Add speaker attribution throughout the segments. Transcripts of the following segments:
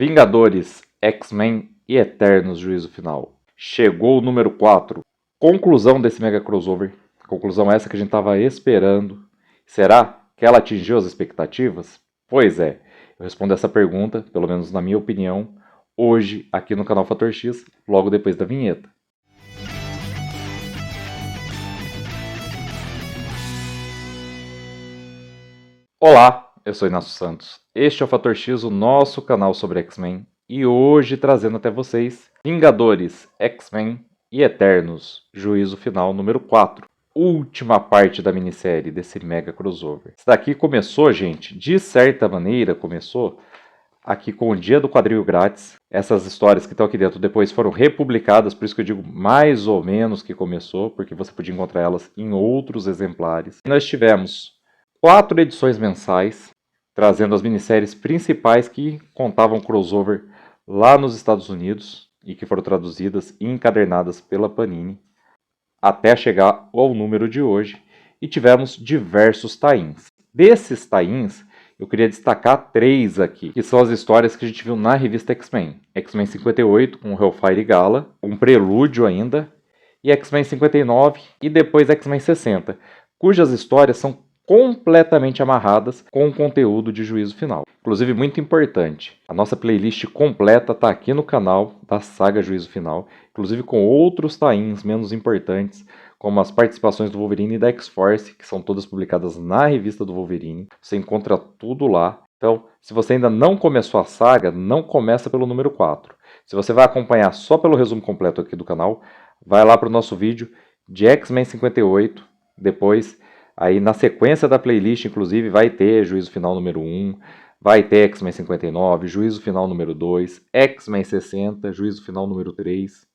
Speaker 1: Vingadores, X-Men e Eternos Juízo Final. Chegou o número 4. Conclusão desse mega crossover. Conclusão essa que a gente estava esperando. Será que ela atingiu as expectativas? Pois é. Eu respondo essa pergunta, pelo menos na minha opinião, hoje aqui no canal Fator X, logo depois da vinheta. Olá! Eu sou Inácio Santos, este é o Fator X, o nosso canal sobre X-Men, e hoje trazendo até vocês Vingadores, X-Men e Eternos, Juízo Final número 4, última parte da minissérie desse mega crossover. Isso daqui começou, gente, de certa maneira começou aqui com o dia do quadrinho grátis. Essas histórias que estão aqui dentro depois foram republicadas, por isso que eu digo mais ou menos que começou, porque você podia encontrar elas em outros exemplares. Nós tivemos 4 edições mensais, trazendo as minisséries principais que contavam crossover lá nos Estados Unidos e que foram traduzidas e encadernadas pela Panini, até chegar ao número de hoje. E tivemos diversos tie-ins. Desses tie-ins, eu queria destacar 3 aqui, que são as histórias que a gente viu na revista X-Men. X-Men 58, com Hellfire e Gala, um prelúdio ainda, e X-Men 59 e depois X-Men 60, cujas histórias são completamente amarradas com o conteúdo de Juízo Final. Inclusive, muito importante, a nossa playlist completa está aqui no canal da saga Juízo Final, inclusive com outros tie-ins menos importantes, como as participações do Wolverine e da X-Force, que são todas publicadas na revista do Wolverine. Você encontra tudo lá. Então, se você ainda não começou a saga, não começa pelo número 4. Se você vai acompanhar só pelo resumo completo aqui do canal, vai lá para o nosso vídeo de X-Men 58, depois... Aí na sequência da playlist, inclusive, vai ter Juízo Final número 1, vai ter X-Men 59, Juízo Final número 2, X-Men 60, Juízo Final número 3.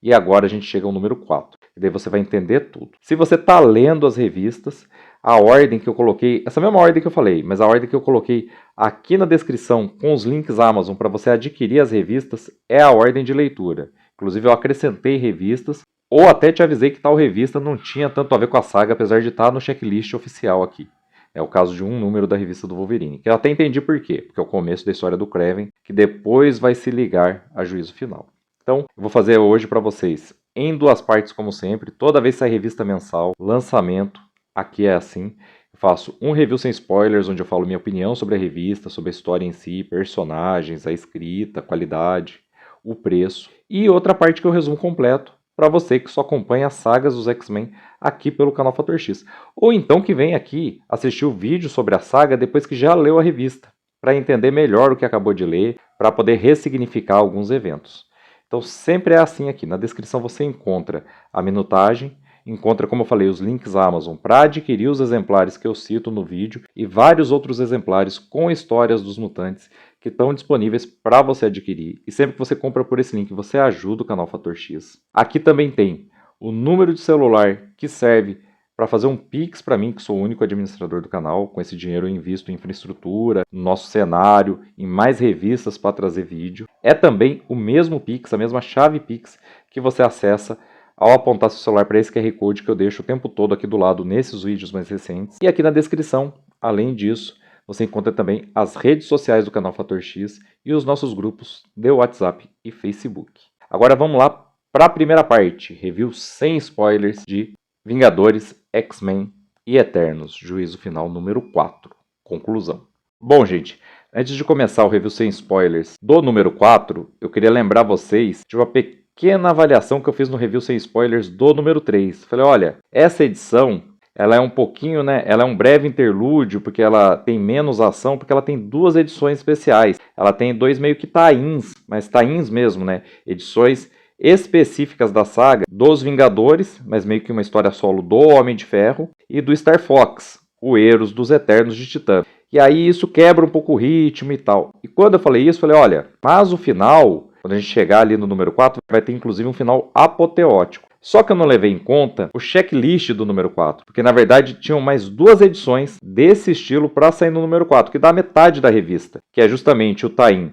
Speaker 1: E agora a gente chega ao número 4. E daí você vai entender tudo. Se você está lendo as revistas, a ordem que eu coloquei, essa mesma ordem que eu falei, mas a ordem que eu coloquei aqui na descrição com os links Amazon para você adquirir as revistas é a ordem de leitura. Inclusive eu acrescentei revistas. Ou até te avisei que tal revista não tinha tanto a ver com a saga, apesar de estar no checklist oficial aqui. É o caso de um número da revista do Wolverine, que eu até entendi por quê, porque é o começo da história do Kraven, que depois vai se ligar a Juízo Final. Então, eu vou fazer hoje para vocês em 2 partes, como sempre. Toda vez que sai revista mensal, lançamento, aqui é assim. Eu faço um review sem spoilers, onde eu falo minha opinião sobre a revista, sobre a história em si, personagens, a escrita, a qualidade, o preço. E outra parte que eu resumo completo, para você que só acompanha as sagas dos X-Men aqui pelo canal Fator X. Ou então que vem aqui assistir o vídeo sobre a saga depois que já leu a revista, para entender melhor o que acabou de ler, para poder ressignificar alguns eventos. Então sempre é assim aqui, na descrição você encontra a minutagem, encontra, como eu falei, os links Amazon para adquirir os exemplares que eu cito no vídeo e vários outros exemplares com histórias dos mutantes que estão disponíveis para você adquirir. E sempre que você compra por esse link, você ajuda o canal Fator X. Aqui também tem o número de celular que serve para fazer um Pix para mim, que sou o único administrador do canal. Com esse dinheiro eu invisto em infraestrutura, no nosso cenário, em mais revistas para trazer vídeo. É também o mesmo Pix, a mesma chave Pix que você acessa ao apontar seu celular para esse QR Code que eu deixo o tempo todo aqui do lado nesses vídeos mais recentes. E aqui na descrição, além disso, você encontra também as redes sociais do canal Fator X e os nossos grupos de WhatsApp e Facebook. Agora vamos lá para a primeira parte, review sem spoilers de Vingadores, X-Men e Eternos, Juízo Final número 4, conclusão. Bom, gente, antes de começar o review sem spoilers do número 4, eu queria lembrar vocês de uma pequena avaliação que eu fiz no review sem spoilers do número 3. Falei, olha, essa edição... ela é um pouquinho, né? Ela é um breve interlúdio, porque ela tem menos ação, porque ela tem 2 edições especiais. Ela tem 2 meio que tie-ins, mas tie-ins mesmo, né? Edições específicas da saga dos Vingadores, mas meio que uma história solo do Homem de Ferro, e do Star Fox, o Eros dos Eternos de Titã. E aí isso quebra um pouco o ritmo e tal. E quando eu falei isso, eu falei, olha, mas o final, quando a gente chegar ali no número 4, vai ter inclusive um final apoteótico. Só que eu não levei em conta o checklist do número 4, porque na verdade tinham mais 2 edições desse estilo para sair no número 4, que dá metade da revista, que é justamente o tie-in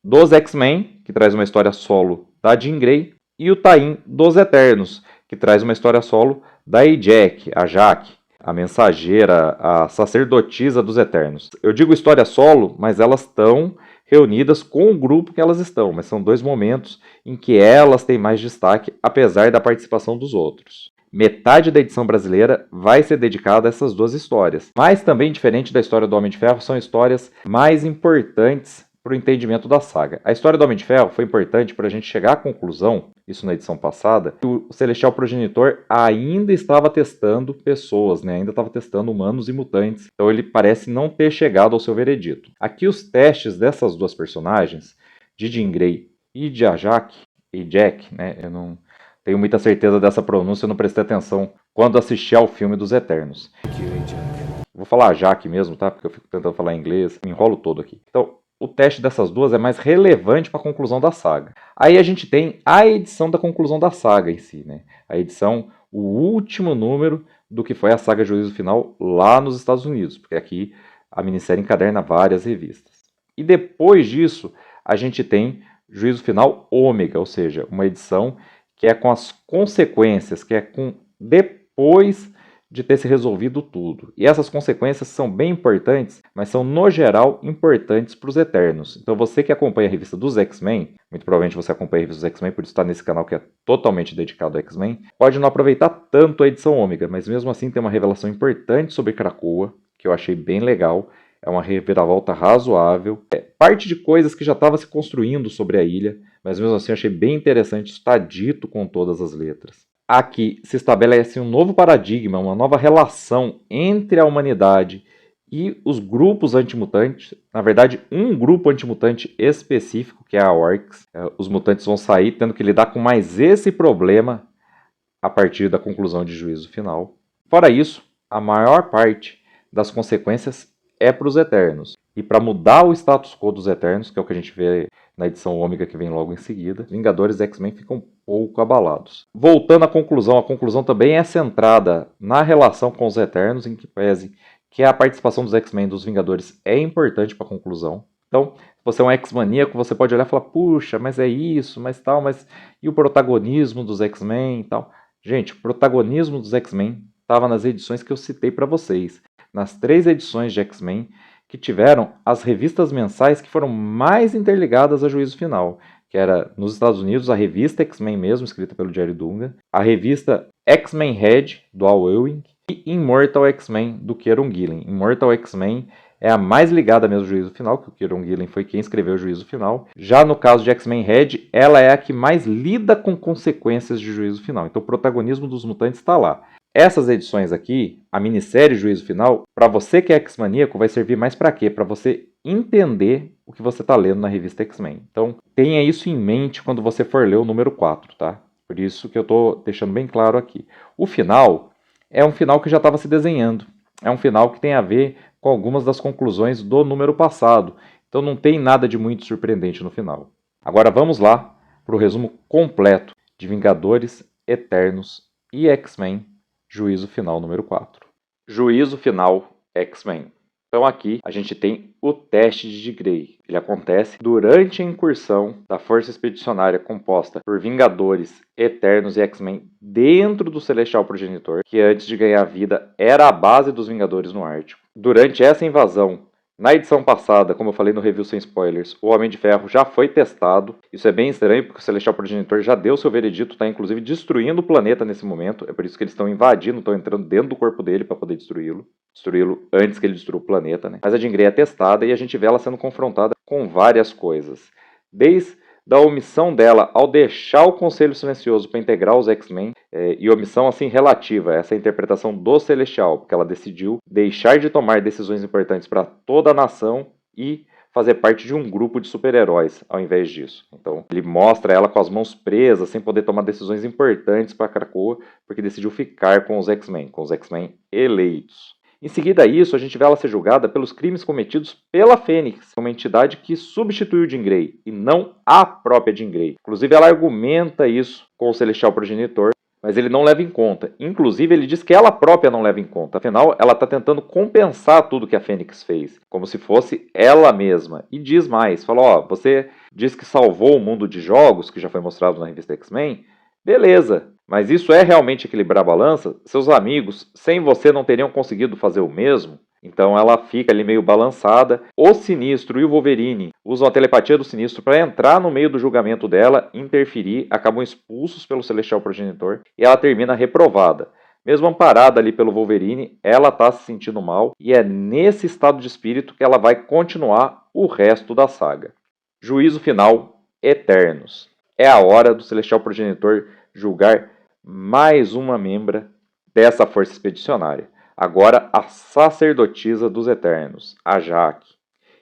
Speaker 1: dos X-Men, que traz uma história solo da Jean Grey, e o tie-in dos Eternos, que traz uma história solo da Jack, a Jaque, a mensageira, a sacerdotisa dos Eternos. Eu digo história solo, mas elas estão reunidas com o grupo que elas estão, mas são 2 momentos em que elas têm mais destaque, apesar da participação dos outros. Metade da edição brasileira vai ser dedicada a essas 2 histórias, mas também diferente da história do Homem de Ferro, são histórias mais importantes para o entendimento da saga. A história do Homem de Ferro foi importante para a gente chegar à conclusão, isso na edição passada, que o Celestial Progenitor ainda estava testando pessoas, né? Ainda estava testando humanos e mutantes, então ele parece não ter chegado ao seu veredito. Aqui os testes dessas 2 personagens, de Jean Grey e de Jack, né? Eu não tenho muita certeza dessa pronúncia, eu não prestei atenção quando assisti ao filme dos Eternos. Vou falar Jack mesmo, tá? Porque eu fico tentando falar inglês, me enrolo todo aqui. Então, o teste dessas 2 é mais relevante para a conclusão da saga. Aí a gente tem a edição da conclusão da saga em si, né? A edição, o último número do que foi a saga Juízo Final lá nos Estados Unidos, porque aqui a minissérie encaderna várias revistas. E depois disso, a gente tem Juízo Final Ômega, ou seja, uma edição que é com as consequências, que é com depois de ter se resolvido tudo. E essas consequências são bem importantes, mas são, no geral, importantes para os Eternos. Então você que acompanha a revista dos X-Men, muito provavelmente você acompanha a revista dos X-Men, por isso está nesse canal que é totalmente dedicado ao X-Men, pode não aproveitar tanto a edição Ômega, mas mesmo assim tem uma revelação importante sobre Krakoa, que eu achei bem legal. É uma reviravolta razoável. É parte de coisas que já estava se construindo sobre a ilha, mas mesmo assim eu achei bem interessante, isso está dito com todas as letras. Aqui se estabelece um novo paradigma, uma nova relação entre a humanidade e os grupos antimutantes. Na verdade, um grupo antimutante específico, que é a Orcs. Os mutantes vão sair tendo que lidar com mais esse problema a partir da conclusão de Juízo Final. Fora isso, a maior parte das consequências é para os Eternos. E para mudar o status quo dos Eternos, que é o que a gente vê na edição Ômega que vem logo em seguida, Vingadores e X-Men ficam um pouco abalados. Voltando à conclusão, a conclusão também é centrada na relação com os Eternos, em que pese que a participação dos X-Men dos Vingadores é importante para a conclusão. Então, se você é um X-maníaco, você pode olhar e falar, puxa, mas é isso, mas tal, mas e o protagonismo dos X-Men e tal? Gente, o protagonismo dos X-Men estava nas edições que eu citei para vocês. Nas 3 edições de X-Men que tiveram as revistas mensais que foram mais interligadas a Juízo Final, que era nos Estados Unidos a revista X-Men mesmo, escrita pelo Jerry Dungan, a revista X-Men Red, do Al Ewing, e Immortal X-Men, do Kieron Gillen. Immortal X-Men é a mais ligada mesmo ao Juízo Final, que o Kieron Gillen foi quem escreveu o Juízo Final. Já no caso de X-Men Red, ela é a que mais lida com consequências de Juízo Final. Então o protagonismo dos mutantes está lá. Essas edições aqui, a minissérie Juízo Final, para você que é X-maníaco, vai servir mais para quê? Para você entender o que você está lendo na revista X-Men. Então, tenha isso em mente quando você for ler o número 4, tá? Por isso que eu estou deixando bem claro aqui. O final é um final que já estava se desenhando. É um final que tem a ver com algumas das conclusões do número passado. Então, não tem nada de muito surpreendente no final. Agora, vamos lá para o resumo completo de Vingadores, Eternos e X-Men. Juízo Final número 4. Juízo Final X-Men. Então aqui a gente tem o teste de Grey. Ele acontece durante a incursão da Força Expedicionária composta por Vingadores, Eternos e X-Men dentro do Celestial Progenitor, que antes de ganhar vida era a base dos Vingadores no Ártico. Durante essa invasão, na edição passada, como eu falei no review sem spoilers, o Homem de Ferro já foi testado. Isso é bem estranho, porque o Celestial Progenitor já deu seu veredito, está inclusive destruindo o planeta nesse momento. É por isso que eles estão invadindo, estão entrando dentro do corpo dele para poder destruí-lo. Destruí-lo antes que ele destrua o planeta, né? Mas a Jean Grey é testada e a gente vê ela sendo confrontada com várias coisas. Desde da omissão dela ao deixar o Conselho Silencioso para integrar os X-Men, e omissão assim relativa a essa interpretação do Celestial, porque ela decidiu deixar de tomar decisões importantes para toda a nação e fazer parte de um grupo de super-heróis ao invés disso. Então ele mostra ela com as mãos presas, sem poder tomar decisões importantes para Krakoa, porque decidiu ficar com os X-Men eleitos. Em seguida a isso, a gente vê ela ser julgada pelos crimes cometidos pela Fênix, uma entidade que substituiu Jean Grey, e não a própria Jean Grey. Inclusive, ela argumenta isso com o Celestial Progenitor, mas ele não leva em conta. Inclusive, ele diz que ela própria não leva em conta. Afinal, ela está tentando compensar tudo que a Fênix fez, como se fosse ela mesma. E diz mais, fala, ó, você diz que salvou o mundo de jogos, que já foi mostrado na revista X-Men, beleza, mas isso é realmente equilibrar a balança? Seus amigos, sem você, não teriam conseguido fazer o mesmo? Então ela fica ali meio balançada. O Sinistro e o Wolverine usam a telepatia do Sinistro para entrar no meio do julgamento dela, interferir, acabam expulsos pelo Celestial Progenitor e ela termina reprovada. Mesmo amparada ali pelo Wolverine, ela está se sentindo mal e é nesse estado de espírito que ela vai continuar o resto da saga. Juízo final, Eternos. É a hora do Celestial Progenitor julgar mais uma membra dessa força expedicionária. Agora a sacerdotisa dos Eternos, a Jaque.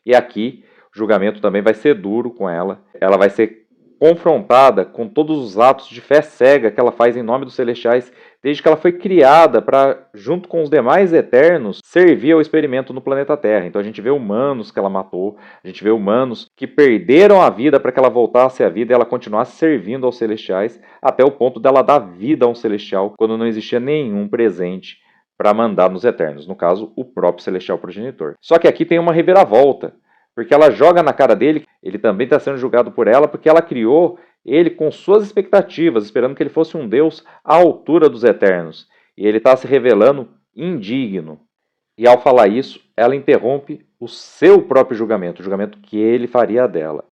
Speaker 1: E aqui o julgamento também vai ser duro com ela. Ela vai ser confrontada com todos os atos de fé cega que ela faz em nome dos Celestiais, desde que ela foi criada para, junto com os demais Eternos, servir ao experimento no planeta Terra. Então a gente vê humanos que ela matou, a gente vê humanos que perderam a vida para que ela voltasse à vida e ela continuasse servindo aos Celestiais, até o ponto dela dar vida a um Celestial quando não existia nenhum presente para mandar nos Eternos, no caso, o próprio Celestial Progenitor. Só que aqui tem uma reviravolta, porque ela joga na cara dele, ele também está sendo julgado por ela, porque ela criou ele com suas expectativas, esperando que ele fosse um deus à altura dos Eternos. E ele está se revelando indigno. E ao falar isso, ela interrompe o seu próprio julgamento, o julgamento que ele faria dela.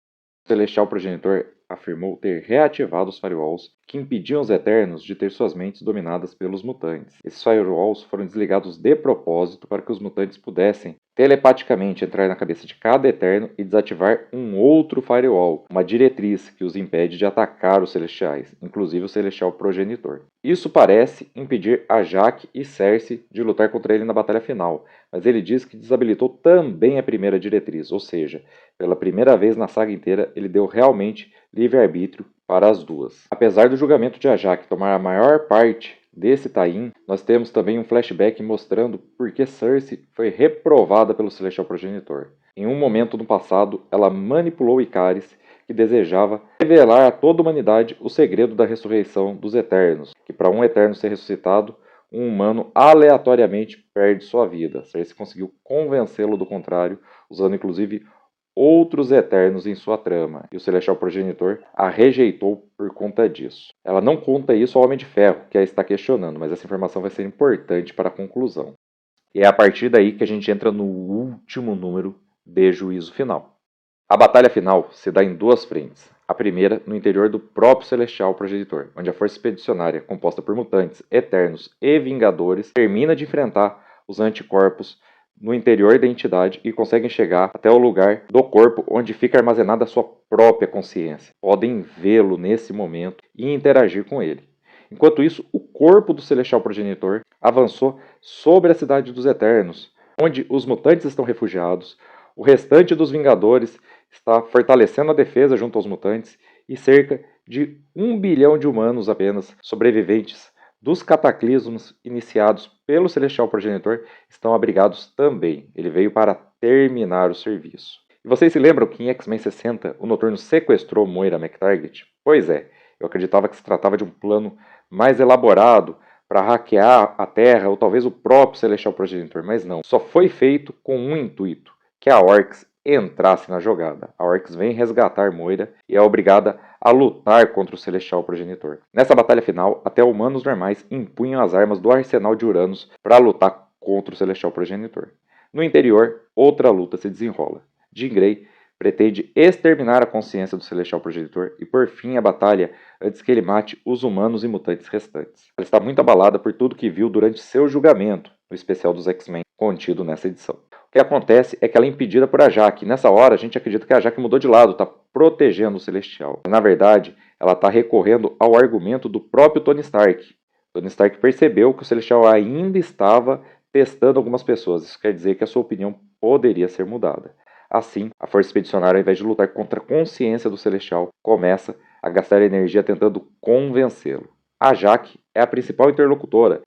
Speaker 1: O Celestial Progenitor afirmou ter reativado os firewalls que impediam os Eternos de ter suas mentes dominadas pelos mutantes. Esses firewalls foram desligados de propósito para que os mutantes pudessem telepaticamente entrar na cabeça de cada Eterno e desativar um outro firewall, uma diretriz que os impede de atacar os Celestiais, inclusive o Celestial Progenitor. Isso parece impedir a Jaque e Cersei de lutar contra ele na batalha final, mas ele diz que desabilitou também a primeira diretriz, ou seja, pela primeira vez na saga inteira ele deu realmente livre-arbítrio para as duas. Apesar do julgamento de Ajak tomar a maior parte desse tie-in, nós temos também um flashback mostrando por que Cersei foi reprovada pelo Celestial Progenitor. Em um momento no passado, ela manipulou Ikaris, que desejava revelar a toda a humanidade o segredo da ressurreição dos Eternos, que para um Eterno ser ressuscitado, um humano aleatoriamente perde sua vida. Cersei conseguiu convencê-lo do contrário, usando inclusive outros Eternos em sua trama, e o Celestial Progenitor a rejeitou por conta disso. Ela não conta isso ao Homem de Ferro, que a está questionando, mas essa informação vai ser importante para a conclusão. E é a partir daí que a gente entra no último número de Juízo Final. A batalha final se dá em duas frentes. A primeira, no interior do próprio Celestial Progenitor, onde a força expedicionária, composta por mutantes, Eternos e Vingadores, termina de enfrentar os anticorpos no interior da entidade e conseguem chegar até o lugar do corpo onde fica armazenada a sua própria consciência. Podem vê-lo nesse momento e interagir com ele. Enquanto isso, o corpo do Celestial Progenitor avançou sobre a Cidade dos Eternos, onde os mutantes estão refugiados, o restante dos Vingadores está fortalecendo a defesa junto aos mutantes e cerca de 1 bilhão de humanos apenas sobreviventes dos cataclismos iniciados pelo Celestial Progenitor estão abrigados também. Ele veio para terminar o serviço. E vocês se lembram que em X-Men 60 o Noturno sequestrou Moira McTarget? Pois é, eu acreditava que se tratava de um plano mais elaborado para hackear a Terra ou talvez o próprio Celestial Progenitor, mas não. Só foi feito com um intuito, que a Orcs entrasse na jogada. A Orcs vem resgatar Moira e é obrigada a lutar contra o Celestial Progenitor. Nessa batalha final, até humanos normais empunham as armas do arsenal de Uranus para lutar contra o Celestial Progenitor. No interior, outra luta se desenrola. Jean Grey pretende exterminar a consciência do Celestial Progenitor e por fim a batalha antes que ele mate os humanos e mutantes restantes. Ela está muito abalada por tudo que viu durante seu julgamento, no especial dos X-Men, contido nessa edição. O que acontece é que ela é impedida por Ajak. Nessa hora, a gente acredita que a Ajak mudou de lado, está protegendo o Celestial. Mas, na verdade, ela está recorrendo ao argumento do próprio Tony Stark. Tony Stark percebeu que o Celestial ainda estava testando algumas pessoas. Isso quer dizer que a sua opinião poderia ser mudada. Assim, a Força Expedicionária, ao invés de lutar contra a consciência do Celestial, começa a gastar energia tentando convencê-lo. A Jaque é a principal interlocutora,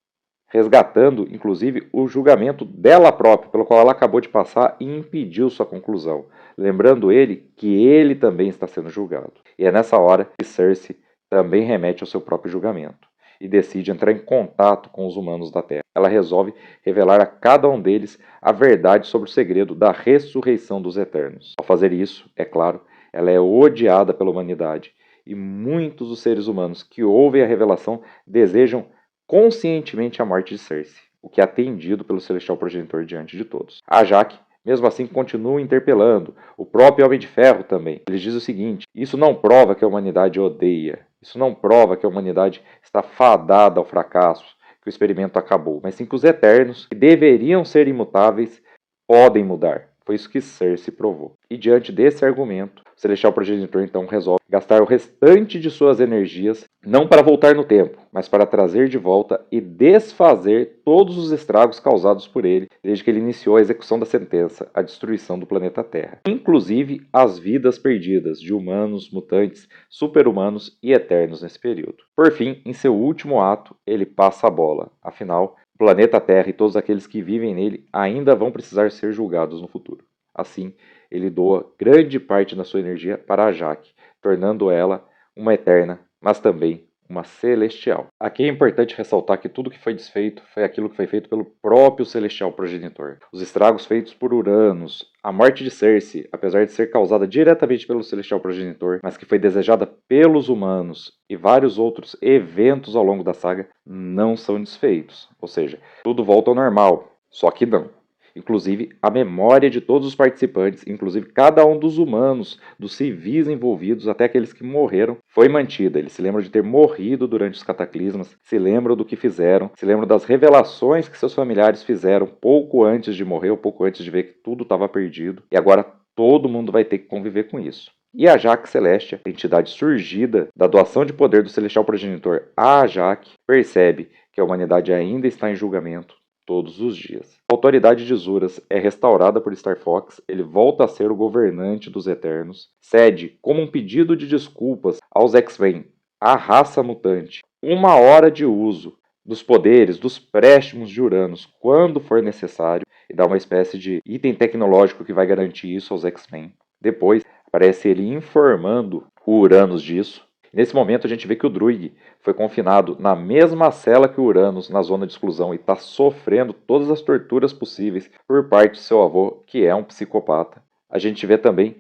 Speaker 1: resgatando, inclusive, o julgamento dela própria, pelo qual ela acabou de passar e impediu sua conclusão, lembrando ele que ele também está sendo julgado. E é nessa hora que Cersei também remete ao seu próprio julgamento e decide entrar em contato com os humanos da Terra. Ela resolve revelar a cada um deles a verdade sobre o segredo da ressurreição dos Eternos. Ao fazer isso, é claro, ela é odiada pela humanidade e muitos dos seres humanos que ouvem a revelação desejam conscientemente a morte de Cersei. o que é atendido pelo Celestial Progenitor diante de todos. A Jaque, mesmo assim, continua interpelando o próprio Homem de Ferro também. Ele diz o seguinte: isso não prova que a humanidade odeia, isso não prova que a humanidade está fadada ao fracasso, que o experimento acabou, mas sim que os Eternos, que deveriam ser imutáveis, podem mudar. Foi isso que Cersei provou. E diante desse argumento, o Celestial Progenitor então resolve gastar o restante de suas energias, não para voltar no tempo, mas para trazer de volta e desfazer todos os estragos causados por ele, desde que ele iniciou a execução da sentença, a destruição do planeta Terra. Inclusive as vidas perdidas de humanos, mutantes, super-humanos e eternos nesse período. Por fim, em seu último ato, ele passa a bola. Afinal, o planeta Terra e todos aqueles que vivem nele ainda vão precisar ser julgados no futuro. Assim, ele doa grande parte da sua energia para a Jaque, tornando ela uma eterna, mas também uma celestial. Aqui é importante ressaltar que tudo que foi desfeito foi aquilo que foi feito pelo próprio Celestial Progenitor. Os estragos feitos por Uranus, a morte de Cersei, apesar de ser causada diretamente pelo Celestial Progenitor, mas que foi desejada pelos humanos, e vários outros eventos ao longo da saga, não são desfeitos. Ou seja, tudo volta ao normal, só que não. Inclusive, a memória de todos os participantes, inclusive cada um dos humanos, dos civis envolvidos, até aqueles que morreram, foi mantida. Eles se lembram de ter morrido durante os cataclismas, se lembram do que fizeram, se lembram das revelações que seus familiares fizeram pouco antes de morrer, ou pouco antes de ver que tudo estava perdido. E agora todo mundo vai ter que conviver com isso. E a Jaque Celestia, entidade surgida da doação de poder do Celestial Progenitor à Jaque, percebe que a humanidade ainda está em julgamento todos os dias. A autoridade de Zuras é restaurada por Star Fox, ele volta a ser o governante dos Eternos, cede, como um pedido de desculpas aos X-Men, a raça mutante, 1 hora de uso dos poderes, dos préstimos de Uranus, quando for necessário, e dá uma espécie de item tecnológico que vai garantir isso aos X-Men. Depois, aparece ele informando o Uranus disso. Nesse momento a gente vê que o Druig foi confinado na mesma cela que o Uranus, na zona de exclusão, e está sofrendo todas as torturas possíveis por parte de seu avô, que é um psicopata. A gente vê também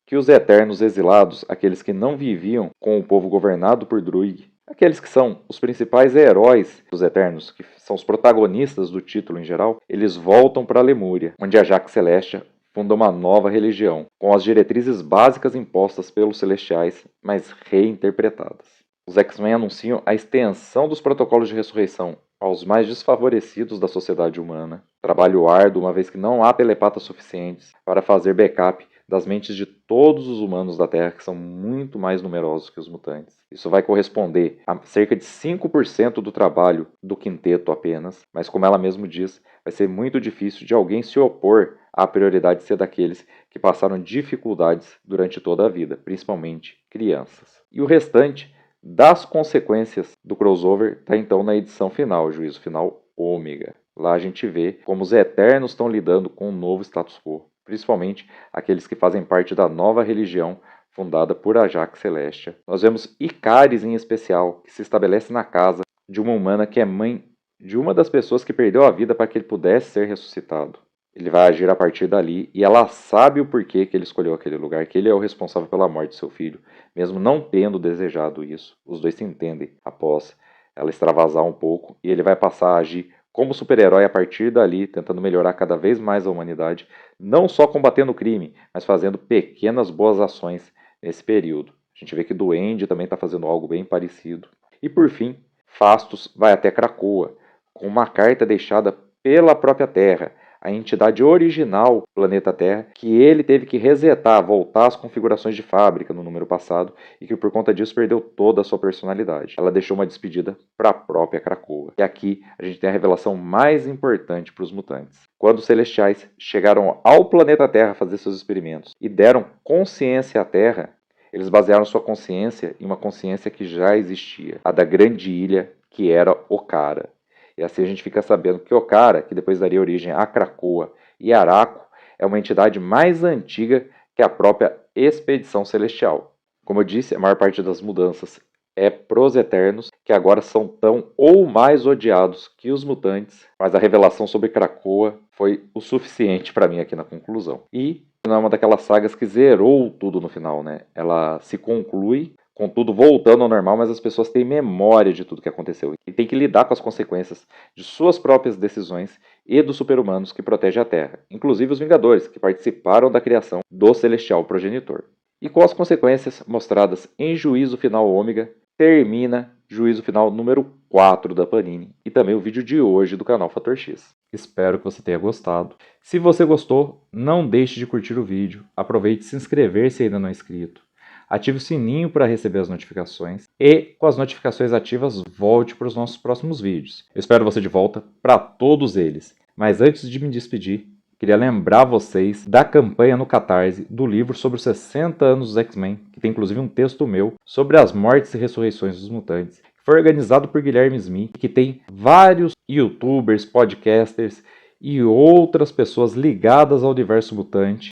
Speaker 1: que os Eternos exilados, aqueles que não viviam com o povo governado por Druig, aqueles que são os principais heróis dos Eternos, que são os protagonistas do título em geral, eles voltam para a Lemúria, onde a Jaque Celestia funda uma nova religião, com as diretrizes básicas impostas pelos Celestiais, mas reinterpretadas. Os X-Men anunciam a extensão dos protocolos de ressurreição aos mais desfavorecidos da sociedade humana. Trabalho árduo, uma vez que não há telepatas suficientes para fazer backup das mentes de todos os humanos da Terra, que são muito mais numerosos que os mutantes. Isso vai corresponder a cerca de 5% do trabalho do quinteto apenas, mas como ela mesma diz, vai ser muito difícil de alguém se opor à prioridade ser daqueles que passaram dificuldades durante toda a vida, principalmente crianças. E o restante das consequências do crossover está então na edição final, Juízo Final Ômega. Lá a gente vê como os Eternos estão lidando com um novo status quo, principalmente aqueles que fazem parte da nova religião fundada por a Jaque Celestia. Nós vemos Ikaris em especial, que se estabelece na casa de uma humana que é mãe de uma das pessoas que perdeu a vida para que ele pudesse ser ressuscitado. Ele vai agir a partir dali e ela sabe o porquê que ele escolheu aquele lugar, que ele é o responsável pela morte de seu filho, mesmo não tendo desejado isso. Os dois se entendem após ela extravasar um pouco e ele vai passar a agir como super-herói a partir dali, tentando melhorar cada vez mais a humanidade, não só combatendo o crime, mas fazendo pequenas boas ações nesse período. A gente vê que Duende também está fazendo algo bem parecido. E por fim, Phastos vai até Krakoa, com uma carta deixada pela própria Terra, a entidade original do planeta Terra, que ele teve que resetar, voltar às configurações de fábrica no número passado, e que por conta disso perdeu toda a sua personalidade. Ela deixou uma despedida para a própria Krakoa. E aqui a gente tem a revelação mais importante para os mutantes. Quando os Celestiais chegaram ao planeta Terra fazer seus experimentos e deram consciência à Terra, eles basearam sua consciência em uma consciência que já existia, a da grande ilha que era Okara. E assim a gente fica sabendo que Okara, que depois daria origem a Krakoa e Araco, é uma entidade mais antiga que a própria Expedição Celestial. Como eu disse, a maior parte das mudanças é pros Eternos, que agora são tão ou mais odiados que os mutantes, mas a revelação sobre Krakoa foi o suficiente para mim aqui na conclusão. E não é uma daquelas sagas que zerou tudo no final, né? Ela se conclui com tudo voltando ao normal, mas as pessoas têm memória de tudo que aconteceu e têm que lidar com as consequências de suas próprias decisões e dos super-humanos que protegem a Terra, inclusive os Vingadores, que participaram da criação do Celestial Progenitor. E com as consequências mostradas em Juízo Final Ômega, termina Juízo Final número 4 da Panini e também o vídeo de hoje do canal Fator X. Espero que você tenha gostado. Se você gostou, não deixe de curtir o vídeo, aproveite e se inscrever se ainda não é inscrito. Ative o sininho para receber as notificações e, com as notificações ativas, volte para os nossos próximos vídeos. Eu espero você de volta para todos eles. Mas antes de me despedir, queria lembrar vocês da campanha no Catarse do livro sobre os 60 anos dos X-Men, que tem inclusive um texto meu sobre as mortes e ressurreições dos mutantes, que foi organizado por Guilherme Smith, que tem vários youtubers, podcasters e outras pessoas ligadas ao universo mutante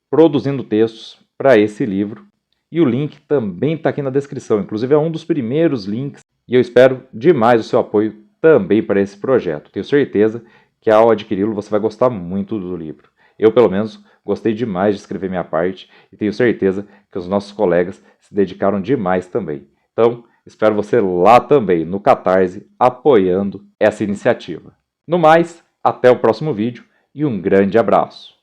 Speaker 1: produzindo textos para esse livro. E o link também está aqui na descrição, inclusive é um dos primeiros links, e eu espero demais o seu apoio também para esse projeto. Tenho certeza que ao adquiri-lo você vai gostar muito do livro. Eu, pelo menos, gostei demais de escrever minha parte e tenho certeza que os nossos colegas se dedicaram demais também. Então, espero você lá também, no Catarse, apoiando essa iniciativa. No mais, até o próximo vídeo e um grande abraço!